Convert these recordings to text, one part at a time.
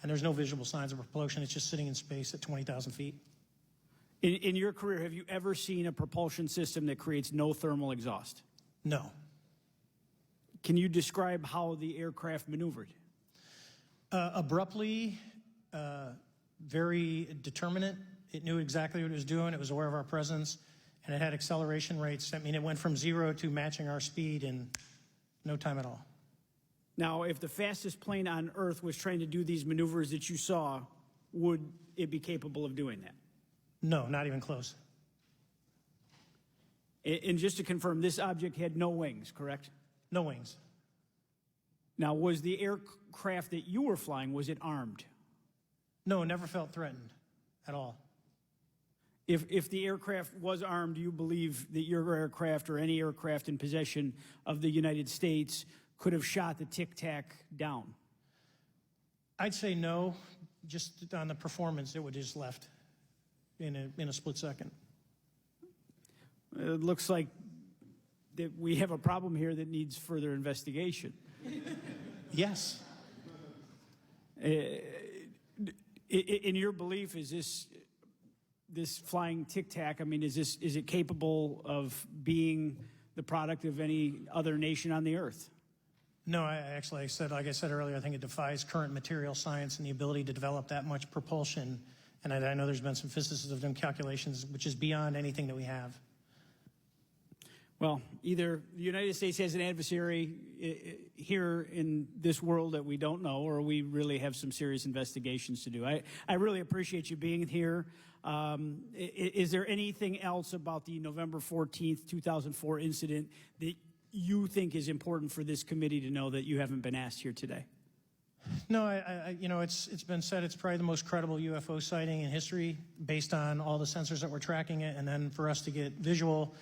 and there's no visible signs of propulsion. It's just sitting in space at 20,000 feet. In your career, have you ever seen a propulsion system that creates no thermal exhaust? No. Can you describe how the aircraft maneuvered? Abruptly, very determinate. It knew exactly what it was doing. It was aware of our presence, and it had acceleration rates. I mean, it went from 0 to matching our speed in no time at all. Now, if the fastest plane on Earth was trying to do these maneuvers that you saw, would it be capable of doing that? No, not even close. And just to confirm, this object had no wings, correct? No wings. Now, was the aircraft that you were flying, was it armed? No, never felt threatened at all. If the aircraft was armed, do you believe that your aircraft or any aircraft in possession of the United States could have shot the Tic Tac down? I'd say no. Just on the performance, it would just left in a split second. It looks like that we have a problem here that needs further investigation. Yes. In your belief, is this flying Tic Tac, I mean, is it capable of being the product of any other nation on the Earth? No, like I said earlier, I think it defies current material science and the ability to develop that much propulsion. And I know there's been some physicists have done calculations, which is beyond anything that we have. Well, either the United States has an adversary here in this world that we don't know, or we really have some serious investigations to do. I really appreciate you being here. Is there anything else about the November 14th, 2004 incident that you think is important for this committee to know that you haven't been asked here today? No, it's been said it's probably the most credible UFO sighting in history based on all the sensors that were tracking it, and then for us to get visual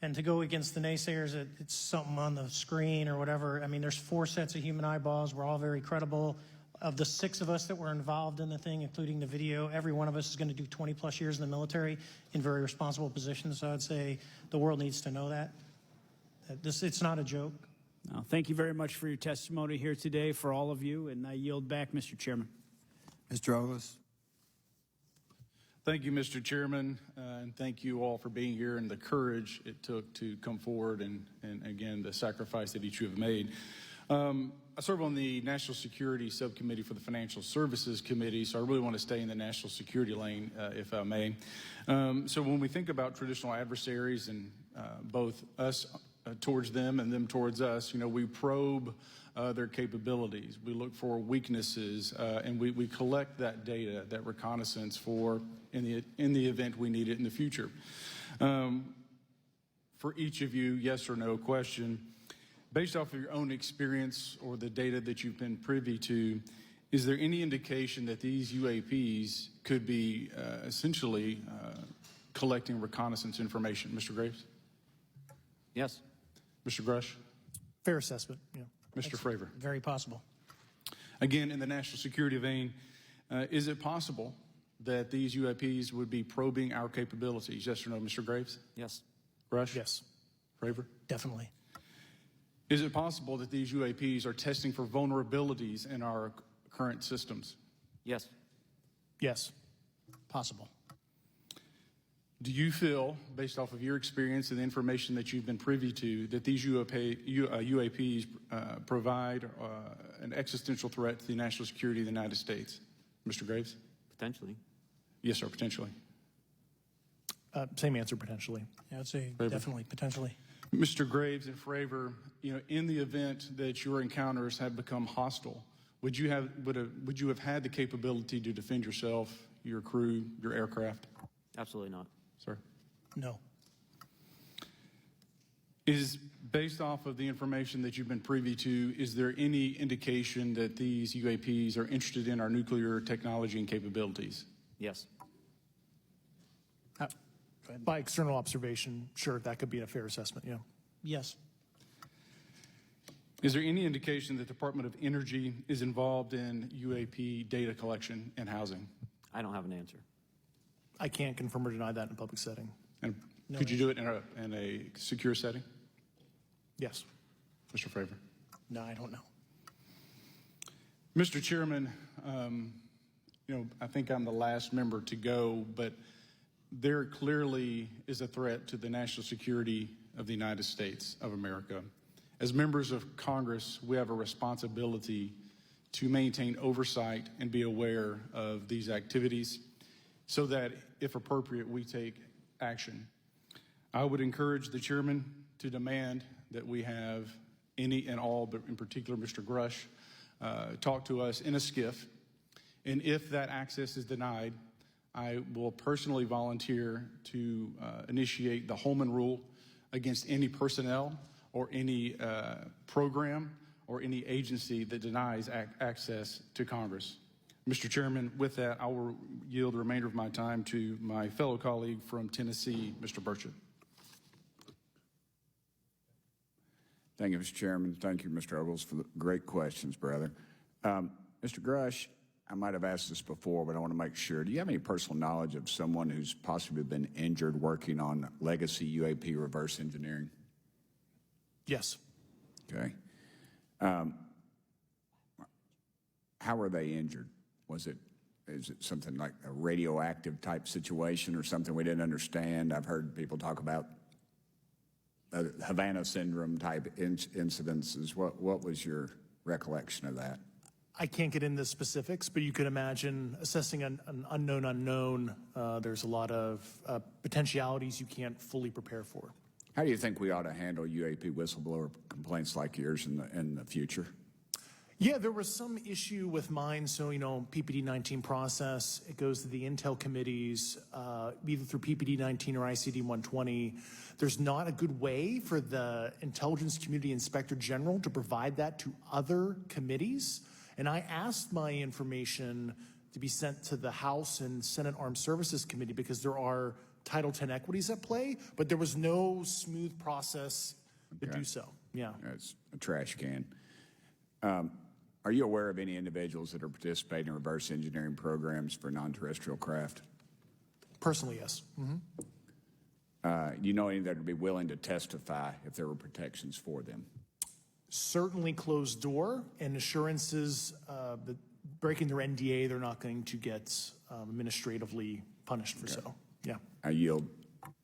and to go against the naysayers that it's something on the screen or whatever. I mean, there's 4 sets of human eyeballs. We're all very credible. Of the 6 of us that were involved in the thing, including the video, every one of us is going to do 20-plus years in the military in very responsible positions. So I'd say the world needs to know that. It's not a joke. No, thank you very much for your testimony here today for all of you, and I yield back, Mr. Chairman. Mr. Ogles. Thank you, Mr. Chairman, and thank you all for being here and the courage it took to come forward and again, the sacrifice that each of you have made. I serve on the National Security Subcommittee for the Financial Services Committee, so I really want to stay in the national security lane, if I may. So when we think about traditional adversaries and both us towards them and them towards us, we probe their capabilities. We look for weaknesses, and we collect that data, that reconnaissance for in the event we need it in the future. For each of you, yes or no question, based off of your own experience or the data that you've been privy to, is there any indication that these UAPs could be essentially collecting reconnaissance information? Mr. Graves? Yes. Mr. Grush? Fair assessment. Yeah. Mr. Fravor? Very possible. Again, in the national security vein, is it possible that these UAPs would be probing our capabilities? Yes or no, Mr. Graves? Yes. Grush? Yes. Fravor? Definitely. Is it possible that these UAPs are testing for vulnerabilities in our current systems? Yes. Yes. Possible. Do you feel, based off of your experience and the information that you've been privy to, that these UAPs provide an existential threat to the national security of the United States? Mr. Graves? Potentially. Yes, sir, potentially. Same answer, potentially. Yeah, I'd say Fravor. definitely, potentially. Mr. Graves and Fravor, in the event that your encounters have become hostile, would you have had the capability to defend yourself, your crew, your aircraft? Absolutely not. Sir? No. Is based off of the information that you've been privy to, is there any indication that these UAPs are interested in our nuclear technology and capabilities? Yes. By external observation, sure, that could be a fair assessment, yeah. Yes. Is there any indication that the Department of Energy is involved in UAP data collection and housing? I don't have an answer. I can't confirm or deny that in a public setting. And could you do it in a secure setting? Yes. Mr. Fravor? No, I don't know. Mr. Chairman, I think I'm the last member to go, but there clearly is a threat to the national security of the United States of America. As members of Congress, we have a responsibility to maintain oversight and be aware of these activities so that, if appropriate, we take action. I would encourage the chairman to demand that we have any and all, but in particular Mr. Grush, talk to us in a skiff. And if that access is denied, I will personally volunteer to initiate the Holman Rule against any personnel or any program or any agency that denies access to Congress. Mr. Chairman, with that, I will yield the remainder of my time to my fellow colleague from Tennessee, Mr. Burchett. Thank you, Mr. Chairman. Thank you, Mr. Ogles, for the great questions, brother. Mr. Grush, I might have asked this before, but I want to make sure. Do you have any personal knowledge of someone who's possibly been injured working on legacy UAP reverse engineering? Yes. Okay. How were they injured? Is it something like a radioactive type situation or something we didn't understand? I've heard people talk about Havana syndrome type incidences. What was your recollection of that? I can't get into specifics, but you could imagine assessing an unknown unknown. There's a lot of potentialities you can't fully prepare for. How do you think we ought to handle UAP whistleblower complaints like yours in the future? Yeah, there was some issue with mine. So, PPD 19 process, it goes to the Intel committees, either through PPD 19 or ICD 120. There's not a good way for the Intelligence Community Inspector General to provide that to other committees. And I asked my information to be sent to the House and Senate Armed Services Committee because there are Title X equities at play, but there was no smooth process to do so. Yeah. It's a trash can. Are you aware of any individuals that are participating in reverse engineering programs for non-terrestrial craft? Personally, yes. Do you know any that would be willing to testify if there were protections for them? Certainly closed door and assurances that breaking their NDA, they're not going to get administratively punished for so. Yeah. I yield,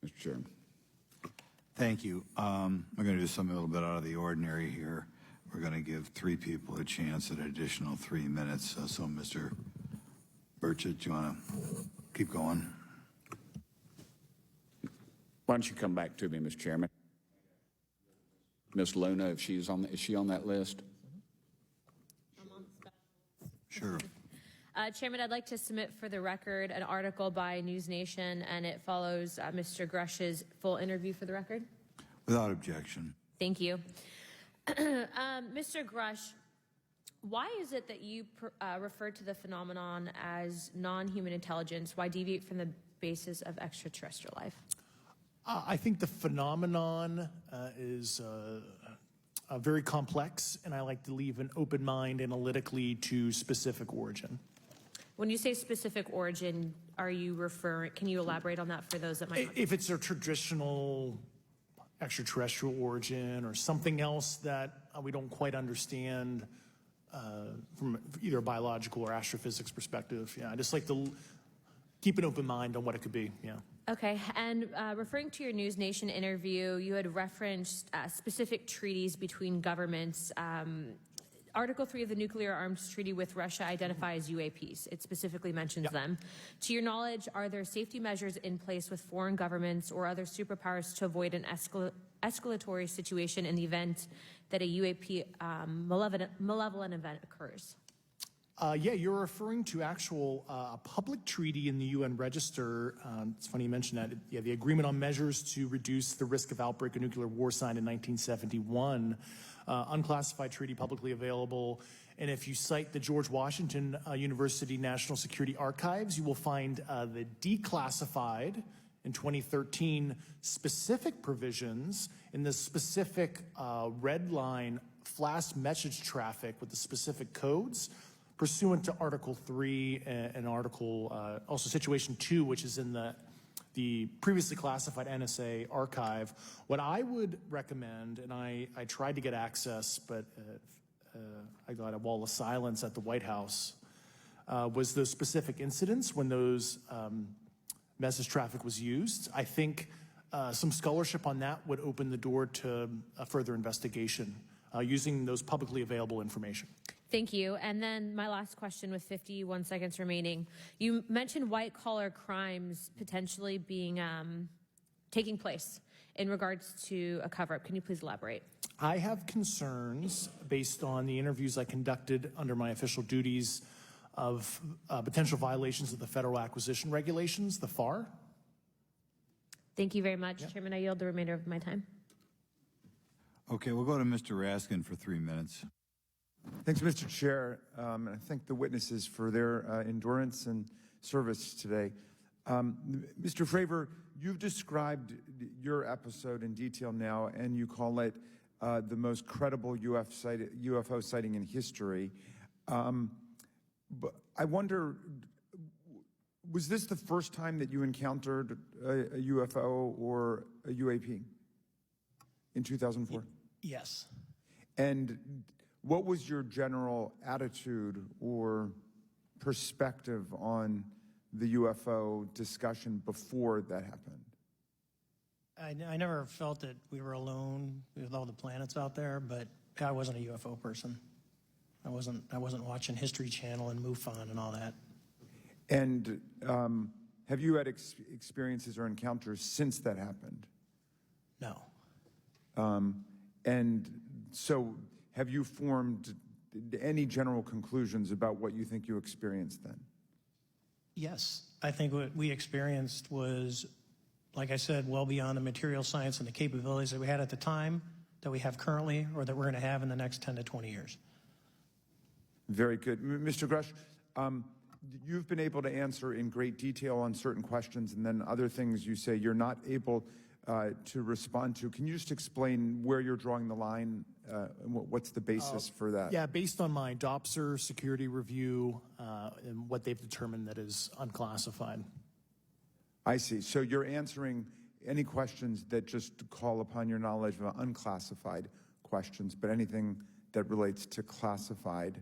Mr. Chairman. Thank you. I'm going to do something a little bit out of the ordinary here. We're going to give 3 people a chance at an additional 3 minutes. So, Mr. Burchett, do you want to keep going? Why don't you come back to me, Mr. Chairman? Ms. Luna, if she's is she on that list? Sure. Chairman, I'd like to submit for the record an article by News Nation, and it follows Mr. Grush's full interview for the record. Without objection. Thank you. Mr. Grush, why is it that you refer to the phenomenon as non-human intelligence? Why deviate from the basis of extraterrestrial life? I think the phenomenon is very complex, and I like to leave an open mind analytically to specific origin. When you say specific origin, are you referring, can you elaborate on that for those that might not? If it's a traditional extraterrestrial origin or something else that we don't quite understand from either a biological or astrophysics perspective, I just like to keep an open mind on what it could be, Okay, and referring to your News Nation interview, you had referenced specific treaties between governments. Article 3 of the Nuclear Arms Treaty with Russia identifies UAPs. It specifically mentions them. To your knowledge, are there safety measures in place with foreign governments or other superpowers to avoid an escalatory situation in the event that a UAP malevolent event occurs? Yeah, you're referring to actual a public treaty in the UN Register. It's funny you mentioned that. Yeah, the Agreement on Measures to Reduce the Risk of Outbreak of Nuclear War signed in 1971. Unclassified treaty publicly available. And if you cite the George Washington University National Security Archives, you will find the declassified in 2013 specific provisions in the specific red line flash message traffic with the specific codes pursuant to Article 3 and Article, also Situation 2, which is in the previously classified NSA archive. What I would recommend, and I tried to get access, but I got a wall of silence at the White House was those specific incidents when those message traffic was used. I think some scholarship on that would open the door to a further investigation using those publicly available information. Thank you. And then my last question with 51 seconds remaining. You mentioned white-collar crimes potentially being taking place in regards to a cover-up. Can you please elaborate? I have concerns based on the interviews I conducted under my official duties of potential violations of the federal acquisition regulations, the FAR. Thank you very much, Chairman. I yield the remainder of my time. Okay, we'll go to Mr. Raskin for 3 minutes. Thanks, Mr. Chair. And I thank the witnesses for their endurance and service today. Mr. Fravor, you've described your episode in detail now, and you call it the most credible UFO sighting in history. But I wonder, was this the first time that you encountered a UFO or a UAP in 2004? Yes. And what was your general attitude or perspective on the UFO discussion before that happened? I never felt that we were alone with all the planets out there, but I wasn't a UFO person. I wasn't watching History Channel and MUFON and all that. And have you had experiences or encounters since that happened? No. And so have you formed any general conclusions about what you think you experienced then? Yes. I think what we experienced was, like I said, well beyond the material science and the capabilities that we had at the time, that we have currently, or that we're going to have in the next 10 to 20 years. Very good. Mr. Grush, you've been able to answer in great detail on certain questions, and then other things you say you're not able to respond to. Can you just explain where you're drawing the line and what's the basis for that? Yeah, based on my DOPSR security review and what they've determined that is unclassified. I see. So you're answering any questions that just call upon your knowledge of unclassified questions, but anything that relates to classified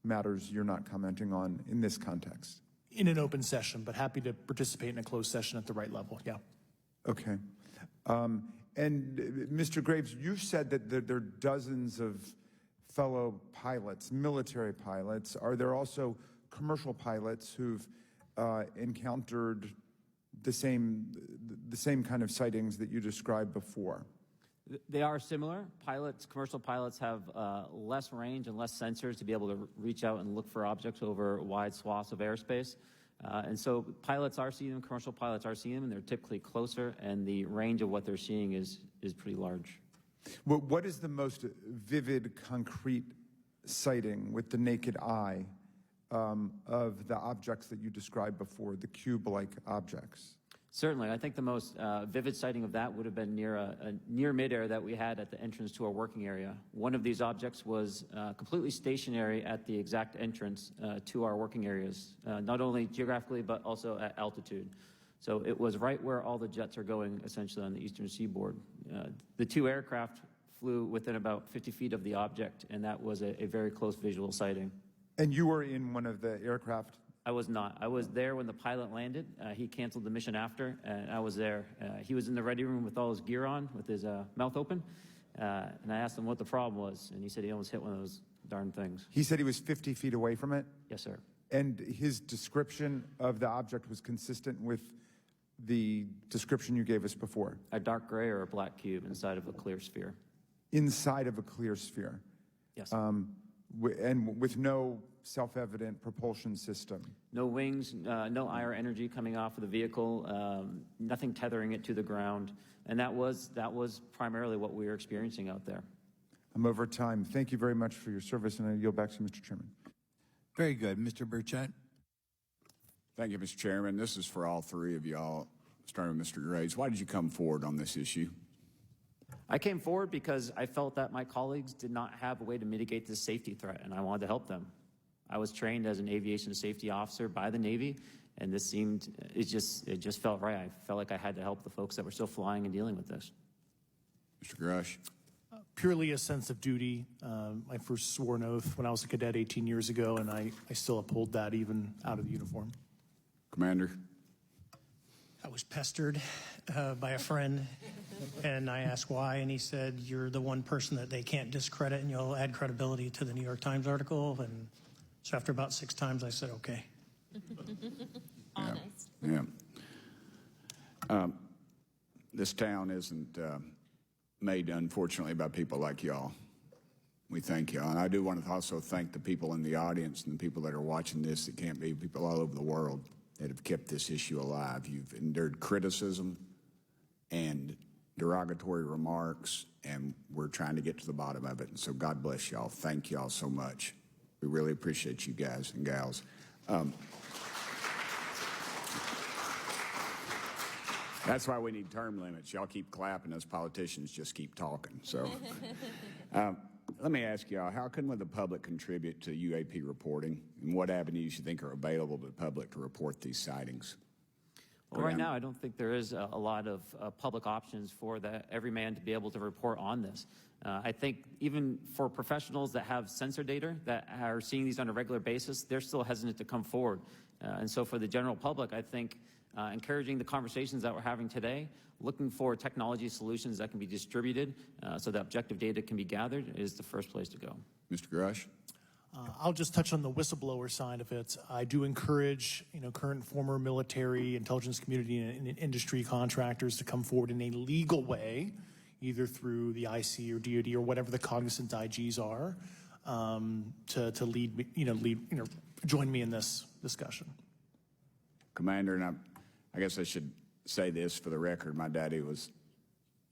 matters you're not commenting on in this context. In an open session, but happy to participate in a closed session at the right level, yeah. Okay. And Mr. Graves, you've said that there are dozens of fellow pilots, military pilots. Are there also commercial pilots who've encountered the same kind of sightings that you described before? They are similar. Commercial pilots have less range and less sensors to be able to reach out and look for objects over wide swaths of airspace. And so pilots are seeing them, commercial pilots are seeing them, and they're typically closer, and the range of what they're seeing is pretty large. Well, what is the most vivid, concrete sighting with the naked eye of the objects that you described before, the cube-like objects? Certainly. I think the most vivid sighting of that would have been near midair that we had at the entrance to our working area. One of these objects was completely stationary at the exact entrance to our working areas, not only geographically, but also at altitude. So it was right where all the jets are going, essentially, on the eastern seaboard. The two aircraft flew within about 50 feet of the object, and that was a very close visual sighting. And you were in one of the aircraft? I was not. I was there when the pilot landed. He canceled the mission after, and I was there. He was in the ready room with all his gear on, with his mouth open, and I asked him what the problem was, and he said he almost hit one of those darn things. He said he was 50 feet away from it? Yes, sir. And his description of the object was consistent with the description you gave us before? A dark gray or a black cube inside of a clear sphere. Inside of a clear sphere? Yes. And with no self-evident propulsion system? No wings, no IR energy coming off of the vehicle, nothing tethering it to the ground. And that was primarily what we were experiencing out there. I'm over time. Thank you very much for your service, and I yield back to you, Mr. Chairman. Very good. Mr. Burchett? Thank you, Mr. Chairman. This is for all three of y'all, starting with Mr. Graves. Why did you come forward on this issue? I came forward because I felt that my colleagues did not have a way to mitigate this safety threat, and I wanted to help them. I was trained as an aviation safety officer by the Navy, and this it just felt right. I felt like I had to help the folks that were still flying and dealing with this. Mr. Grush? purely a sense of duty. I first swore an oath when I was a cadet 18 years ago, and I still uphold that even out of the uniform. Commander? I was pestered by a friend, and I asked why, and he said, "You're the one person that they can't discredit, and you'll add credibility to the New York Times article." And so after about 6 times, I said, "Okay." Honest. Yeah. This town isn't made, unfortunately, by people like y'all. We thank y'all. And I do want to also thank the people in the audience and the people that are watching this that can't be, people all over the world that have kept this issue alive. You've endured criticism and derogatory remarks, and we're trying to get to the bottom of it. And so God bless y'all. Thank y'all so much. We really appreciate you guys and gals. That's why we need term limits. Y'all keep clapping, us politicians just keep talking. So let me ask y'all, how can the public contribute to UAP reporting, and what avenues you think are available to the public to report these sightings? Well, right now, I don't think there is a lot of public options for every man to be able to report on this. I think even for professionals that have sensor data that are seeing these on a regular basis, they're still hesitant to come forward. And so for the general public, I think encouraging the conversations that we're having today, looking for technology solutions that can be distributed so that objective data can be gathered is the first place to go. Mr. Grush? I'll just touch on the whistleblower side of it. I do encourage, current and former military, intelligence community, and industry contractors to come forward in a legal way, either through the IC or DoD or whatever the cognizant IGs are, to lead, join me in this discussion. Commander, and I guess I should say this for the record. My daddy was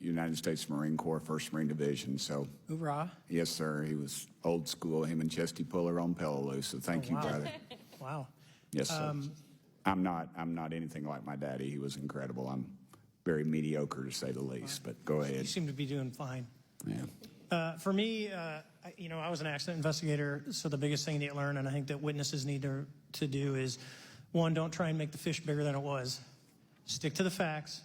United States Marine Corps, 1st Marine Division, so. Hoorah. Yes, sir. He was old school, him and Chesty Puller on Peleliu, so thank you, wow. brother. Wow. Yes, sir. I'm not anything like my daddy. He was incredible. I'm very mediocre, to say the least, but go You ahead. seem to be doing fine. Yeah. For me, I was an accident investigator, so the biggest thing you learn, and I think that witnesses need to do is, one, don't try and make the fish bigger than it was. Stick to the facts,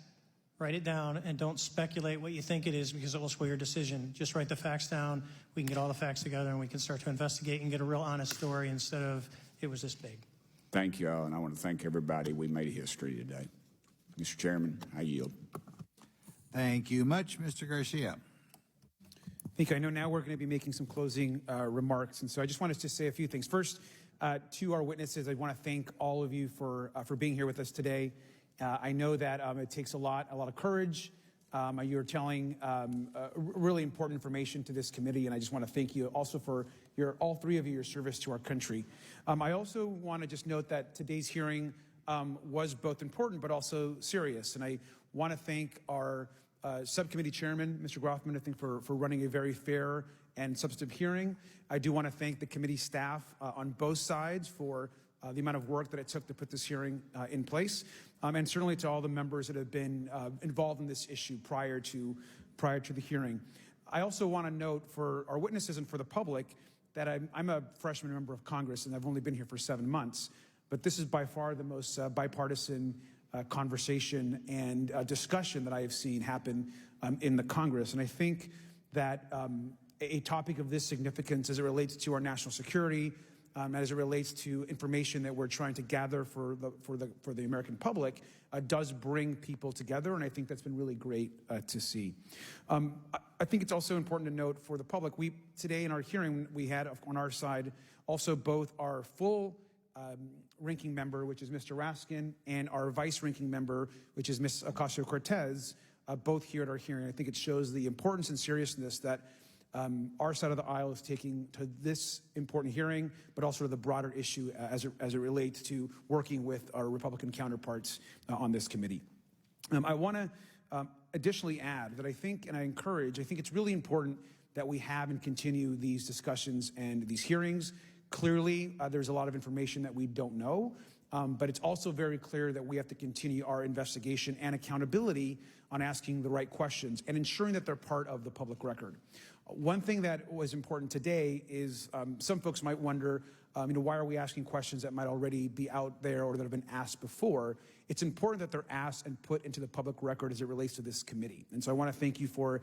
write it down, and don't speculate what you think it is because it will sway your decision. Just write the facts down. We can get all the facts together, and we can start to investigate and get a real honest story instead of it was this big. Thank you all, and I want to thank everybody. We made history today. Mr. Chairman, I yield. Thank you much, Mr. Garcia. Thank you. I know now we're going to be making some closing remarks, and so I just wanted to say a few things. First, to our witnesses, I want to thank all of you for being here with us today. I know that it takes a lot of courage. You're telling really important information to this committee, and I just want to thank you also for all three of you, your service to our country. I also want to just note that today's hearing was both important but also serious, and I want to thank our subcommittee chairman, Mr. Grothman, I think for running a very fair and substantive hearing. I do want to thank the committee staff on both sides for the amount of work that it took to put this hearing in place, and certainly to all the members that have been involved in this issue prior to the hearing. I also want to note for our witnesses and for the public that I'm a freshman member of Congress, and I've only been here for 7 months, but this is by far the most bipartisan conversation and discussion that I have seen happen in the Congress. And I think that a topic of this significance as it relates to our national security, as it relates to information that we're trying to gather for the American public, does bring people together, and I think that's been really great to see. I think it's also important to note for the public, today in our hearing, we had on our side also both our full ranking member, which is Mr. Raskin, and our vice ranking member, which is Ms. Ocasio-Cortez, both here at our hearing. I think it shows the importance and seriousness that our side of the aisle is taking to this important hearing, but also to the broader issue as it relates to working with our Republican counterparts on this committee. I want to additionally add that I think it's really important that we have and continue these discussions and these hearings. Clearly, there's a lot of information that we don't know, but it's also very clear that we have to continue our investigation and accountability on asking the right questions and ensuring that they're part of the public record. One thing that was important today is some folks might wonder why are we asking questions that might already be out there or that have been asked before? It's important that they're asked and put into the public record as it relates to this committee. And so I want to thank you for,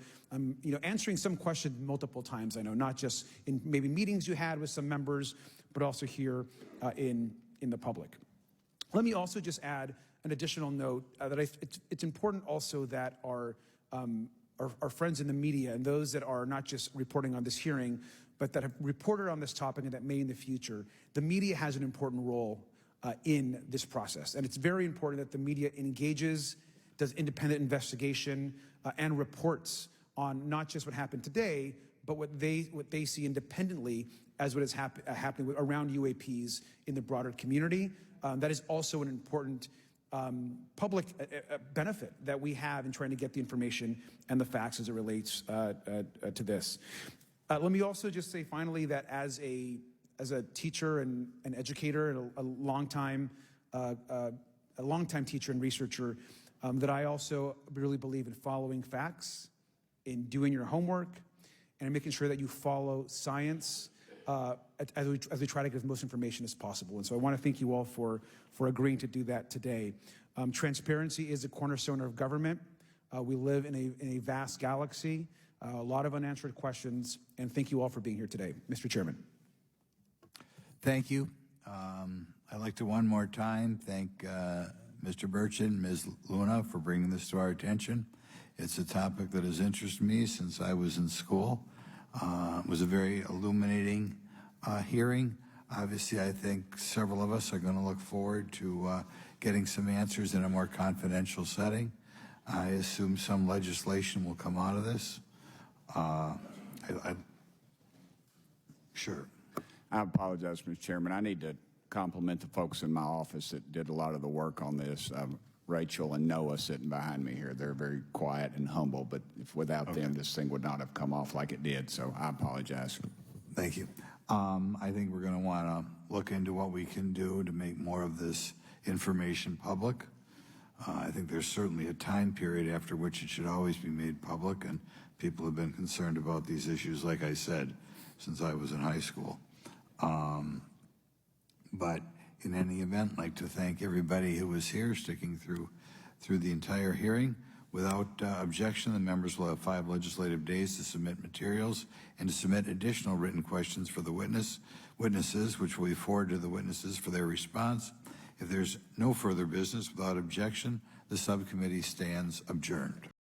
answering some questions multiple times. I know, not just in maybe meetings you had with some members, but also here in the public. Let me also just add an additional note that it's important also that our friends in the media and those that are not just reporting on this hearing, but that have reported on this topic and that may in the future, the media has an important role in this process. And it's very important that the media engages, does independent investigation, and reports on not just what happened today, but what they see independently as what is happening around UAPs in the broader community. That is also an important public benefit that we have in trying to get the information and the facts as it relates to this. Let me also just say finally that as a teacher and an educator and a longtime teacher and researcher, that I also really believe in following facts, in doing your homework, and in making sure that you follow science as we try to get as most information as possible. And so I want to thank you all for agreeing to do that today. Transparency is a cornerstone of government. We live in a vast galaxy, a lot of unanswered questions, and thank you all for being here today. Mr. Chairman. Thank you. I'd like to one more time thank Mr. Burchett and Ms. Luna for bringing this to our attention. It's a topic that has interested me since I was in school. It was a very illuminating hearing. Obviously, I think several of us are going to look forward to getting some answers in a more confidential setting. I assume some legislation will come out of this. Sure. I apologize, Mr. Chairman. I need to compliment the folks in my office that did a lot of the work on this. Rachel and Noah sitting behind me here. They're very quiet and humble, but if without them, this thing would not have come off like it did, so I apologize. Thank you. I think we're going to want to look into what we can do to make more of this information public. I think there's certainly a time period after which it should always be made public, and people have been concerned about these issues, like I said, since I was in high school. But in any event, I'd like to thank everybody who was here, sticking through the entire hearing. Without objection, the members will have 5 legislative days to submit materials and to submit additional written questions for the witnesses, which will be forwarded to the witnesses for their response. If there's no further business without objection, the subcommittee stands adjourned.